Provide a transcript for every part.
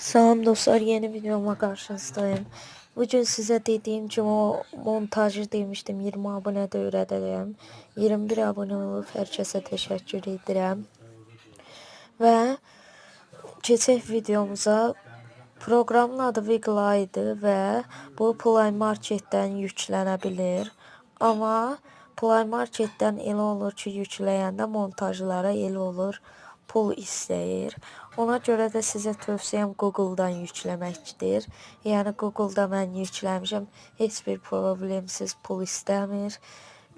Salam dostlar, yeni videoma karşınızdayım. Bugün size dediğim gibi o montajı demiştim, 20 abone de öğredelim. 21 abone olup herkese teşekkür ederim. Ve keçək videomuza, programın adı Wiggle idi ve bu Play Market'ten yüklenebilir. Ama Play Market'ten elə olur ki, yükləyəndə montajlara elə olur pul istəyir. Ona görə də sizə tövsiyəm Google'dan yükləməkdir. Yəni Google'da mən yükləmişəm, heç bir problemsiz pul istəmir.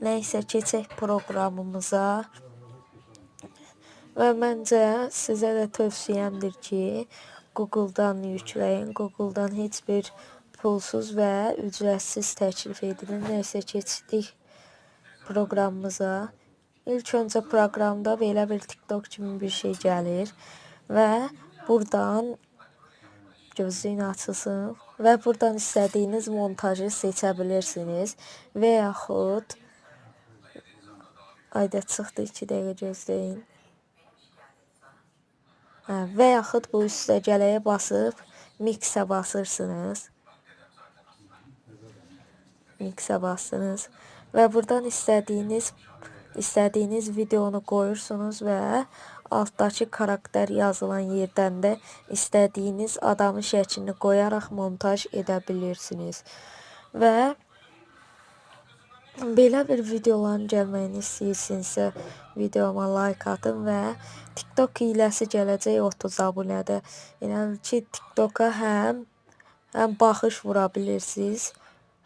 Nəysə, keçək proqramımıza. Və məncə sizə də tövsiyəmdir ki, Google'dan yükləyin. Google'dan heç bir pulsuz və ücretsiz təklif edilir. Nəysə, keçdik proqramımıza. İlk öncə proqramda belə bir TikTok kimi bir şey gəlir və buradan gözləyin açılsın və buradan istədiyiniz montajı seçə bilirsiniz və yaxud ayda çıxdı 2 dəqiqə gözləyin. Və yaxud bu üstə gələyə basıb mixə basırsınız. Mixə bastınız və buradan istədiyiniz videonu qoyursunuz və altdakı karakter yazılan yerdən də istədiyiniz adamın şəklini qoyaraq montaj edə bilirsiniz. Və belə bir videoların gəlməyini istəyirsinizsə videoma like atın və TikTok hiləsi gələcək 30 abunədə. Yəni ki, TikToka həm baxış vura bilirsiniz,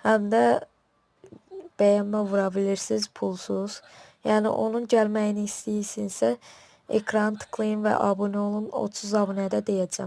həm də bəyənmə vura bilirsiniz pulsuz. Yəni onun gəlməyini istəyirsinizsə ekran tıklayın və abunə olun, 30 abunədə deyəcəm.